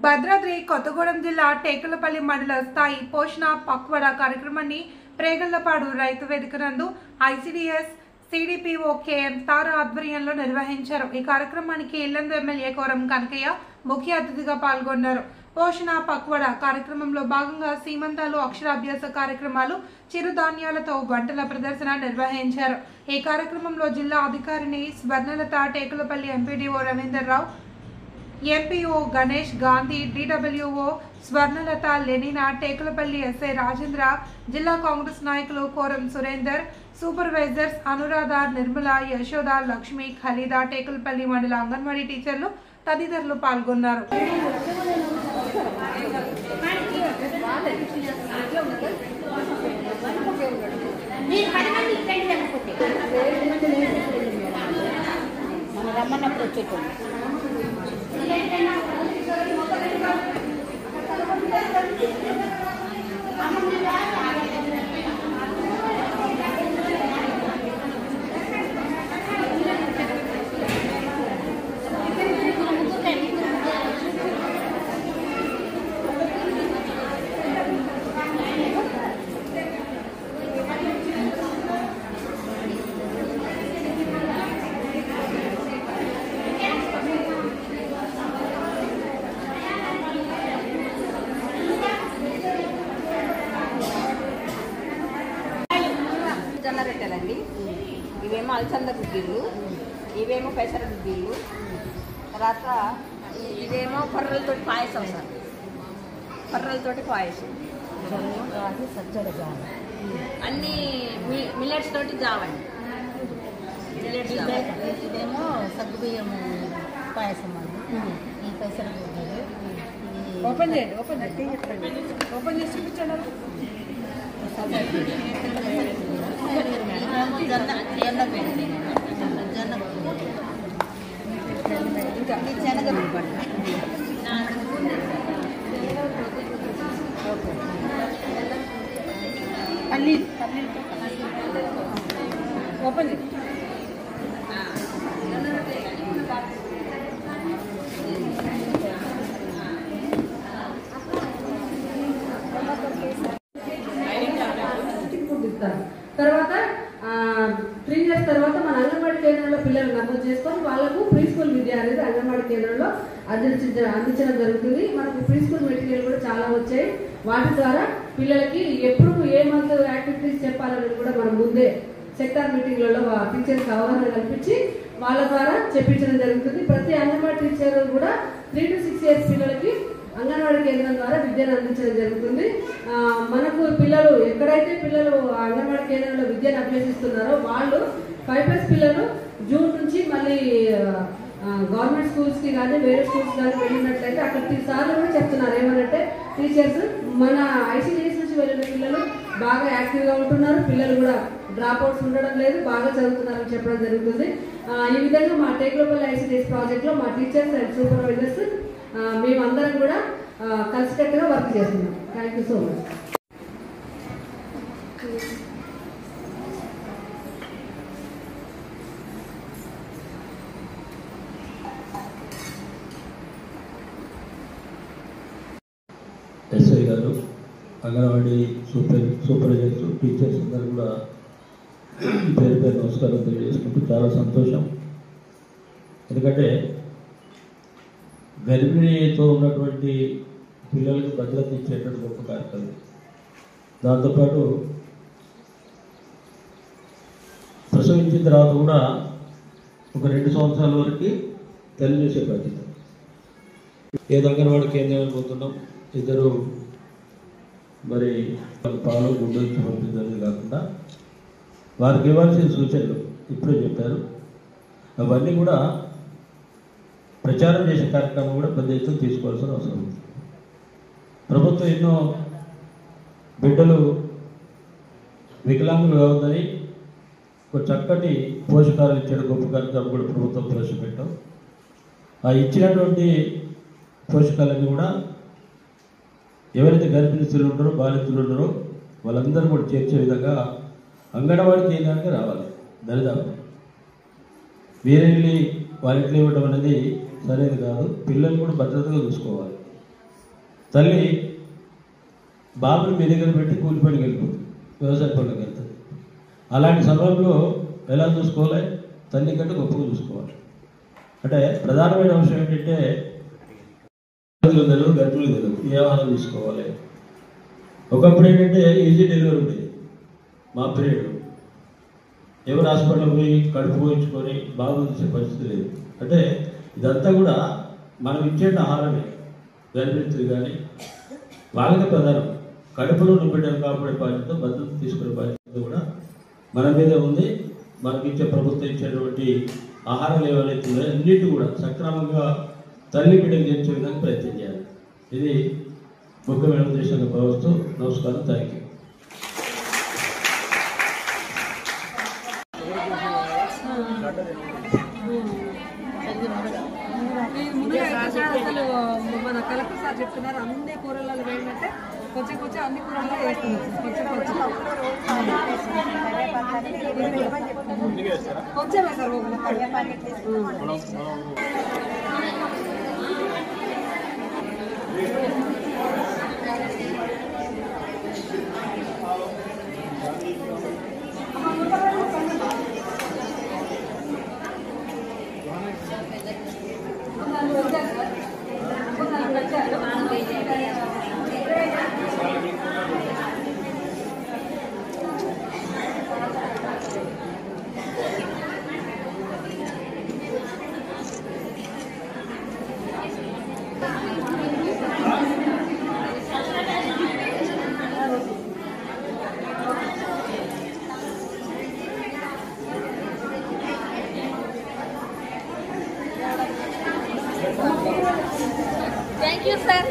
భద్రాద్రి కొత్తగూడెం జిల్లా టేకులపల్లి మండల స్థాయి పోషణ పక్వడ కార్యక్రమాన్ని ప్రేగళ్లపాడు రైతు వేదిక నందు ఐసిడిఎస్ సిడిపిఓ కేఎం తారా ఆధ్వర్యంలో నిర్వహించారు। ఈ కార్యక్రమానికి ఇల్లందు ఎమ్మెల్యే కోరం కనకయ్య ముఖ్య అతిథిగా పాల్గొన్నారు। పోషణ పక్వడ కార్యక్రమంలో భాగంగా సీమంతాలు, అక్షరాభ్యాస కార్యక్రమాలు, చిరుధాన్యాలతో వంటల ప్రదర్శన నిర్వహించారు। ఈ కార్యక్రమంలో జిల్లా అధికారిని Swarnalatha, Tekulapalli MPDO Ravinder Rao, MPO Ganesh Gandhi, DWO Swarnalatha, Lenina, Tekulapalli SI Rajendra, జిల్లా కాంగ్రెస్ నాయకులు కోరం సురేందర్, సూపర్వైజర్స్ అనురాధ, నిర్మల, యశోద, లక్ష్మి, ఖలీదా, టేకులపల్లి మండల అంగన్వాడీ టీచర్లు తదితరులు పాల్గొన్నారు। రొట్టెలండి, ఇవేమో అలసంద గుడ్డీలు, ఇవేమో పెసర గుడ్డీలు, తర్వాత ఇవేమో కొర్రలతోటి పాయసం సార్, కొర్రలతోటి పాయసం, సజ్జల జావ, అన్నీ మిల్లెట్స్ తోటి జావండి, మిల్లెట్స్ ఇదేమో సగ్గుబియ్యం పాయసం అండి, ఈ పెసర గుడ్డీలు ఓపెన్ చేయండి, ఓపెన్ చేసి చూపించండి। ఇంకా శనగ పల్లీలు ఓపెన్ చేయండి। తర్వాత 3 ఇయర్స్ తర్వాత మన అంగన్వాడీ కేంద్రంలో పిల్లలు నమోదు చేసుకొని వాళ్ళకు ప్రీ స్కూల్ విద్య అనేది అంగన్వాడీ కేంద్రంలో అందించడం జరుగుతుంది। మనకు ప్రీ స్కూల్ మెటీరియల్ కూడా చాలా వచ్చాయి। వాటి ద్వారా పిల్లలకి ఎప్పుడు ఏ మంత్ యాక్టివిటీస్ చెప్పాలనేది కూడా మనం ముందే సెక్టార్ మీటింగ్లలో టీచర్స్ అవగాహన కల్పించి వాళ్ళ ద్వారా చెప్పించడం జరుగుతుంది। ప్రతి అంగన్వాడీ టీచర్ కూడా 3 to 6 ఇయర్స్ పిల్లలకి అంగన్వాడీ కేంద్రం ద్వారా విద్యను అందించడం జరుగుతుంది। మనకు పిల్లలు ఎక్కడైతే పిల్లలు అంగన్వాడీ కేంద్రంలో విద్యను అభ్యసిస్తున్నారో వాళ్ళు 5+ పిల్లలు జూన్ నుంచి మళ్ళీ గవర్నమెంట్ స్కూల్స్కి కానీ వేరే స్కూల్స్ కానీ వెళ్ళినట్లయితే అక్కడ సార్లు కూడా చెప్తున్నారు ఏమనంటే టీచర్స్ మన ఐసీడీఎస్ నుంచి వెళ్ళిన పిల్లలు బాగా యాక్టివ్గా ఉంటున్నారు, పిల్లలు కూడా డ్రాప్ అవుట్స్ ఉండడం లేదు, బాగా చదువుతున్నారని చెప్పడం జరుగుతుంది। ఈ విధంగా మా టేకులపల్లి ఐసీడీఎస్ ప్రాజెక్ట్లో మా టీచర్స్ అండ్ సూపర్వైజర్స్ మేమందరం కూడా కలిసికట్టుగా వర్క్ చేస్తున్నాం। Thank you so much. SI గారు, అంగన్వాడీ సూపర్వైజర్స్, టీచర్స్ అందరూ కూడా పేరు పేరు నమస్కారం తెలియజేసుకుంటూ చాలా సంతోషం। ఎందుకంటే గర్భిణీతో ఉన్నటువంటి పిల్లలకు భద్రత ఇచ్చేటువంటి గొప్ప కార్యక్రమం, దాంతోపాటు ప్రసవించిన తర్వాత కూడా ఒక 2 సంవత్సరాల వరకు తెలియజేసే బాధ్యత। ఏదో అంగన్వాడీ కేంద్రానికి పోతున్నాం, ఇద్దరు మరి పాలు గుడ్డలు పంపించడం కాకుండా వారికి ఇవ్వాల్సిన సూచనలు ఇప్పుడే చెప్పారు, అవన్నీ కూడా ప్రచారం చేసే కార్యక్రమం కూడా పెద్ద ఎత్తున తీసుకోవాల్సిన అవసరం ఉంది। ప్రభుత్వం ఎన్నో బిడ్డలు వికలాంగులు కావద్దని ఒక చక్కటి పోషకాలు ఇచ్చే గొప్ప కార్యక్రమం కూడా ప్రభుత్వం ప్రవేశపెట్టాం। ఆ ఇచ్చినటువంటి పోషకాలన్నీ కూడా ఎవరైతే గర్భిణీ స్త్రీలు ఉంటారో, బాలింతలు ఉంటారో వాళ్ళందరూ కూడా చేర్చే విధంగా అంగన్వాడీ కేంద్రానికి రావాలి దరిదాపు। వేరే వాళ్ళ ఇంట్లో ఇవ్వడం అనేది సరైనది కాదు। పిల్లలు కూడా భద్రతగా చూసుకోవాలి। తల్లి బాబుని మీ దగ్గర పెట్టి కూలి పనికి వెళ్ళిపోతుంది, వ్యవసాయ పనులకు వెళ్తుంది. అలాంటి సమయంలో ఎలా చూసుకోవాలి? తల్లి కంటే గొప్పగా చూసుకోవాలి. అంటే ప్రధానమైన అంశం ఏంటంటే తెలియదు, గర్భిణులు తెలియదు, ఏ ఆహారం తీసుకోవాలి. ఒకప్పుడు ఏంటంటే ఈజీ డెలివరీ ఉండేది. మా పీరియడ్ ఎవరు హాస్పిటల్ పోయి కడుపు పోయించుకొని బాబు తీసే పరిస్థితి లేదు. అంటే ఇదంతా కూడా మనం ఇచ్చే ఆహారమే. గర్భిణీలు కానీ వాళ్ళకి ప్రధానం. కడుపులో బిడ్డలు కాపాడే బాధ్యత, భద్రత తీసుకునే బాధ్యత కూడా మన మీద ఉంది. మనకి ఇచ్చే ప్రభుత్వం ఇచ్చేటువంటి ఆహారాలు ఏవైతే ఉన్నాయో అన్నిటి కూడా సక్రమంగా తల్లి బిడ్డకు చేర్చే విధంగా ప్రయత్నం చేయాలి. ఇది ముఖ్యమైన ఉద్దేశంగా భావిస్తూ నమస్కారం. Thank you. అసలు మన కలెక్టర్ సార్ చెప్తున్నారు అన్ని కూరలలో ఏంటంటే కొంచెం కొంచెం అన్ని కూరల్లో వేస్తున్నారు. కొంచెం సార్ థ్యాంక్ యూ సార్.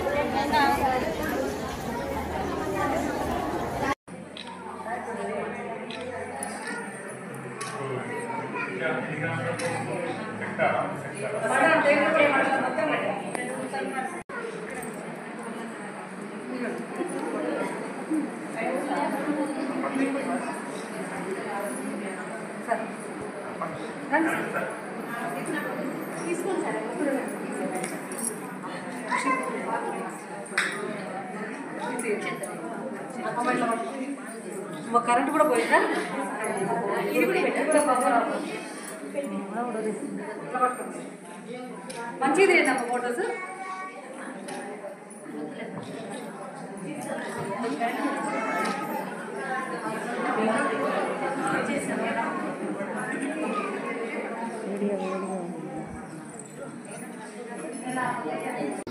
తీసుకోండి సార్. మా కరెంట్ కూడా పోయిందా? మంచిది ఏంటమ్మా ఫోటోస్? వీడియో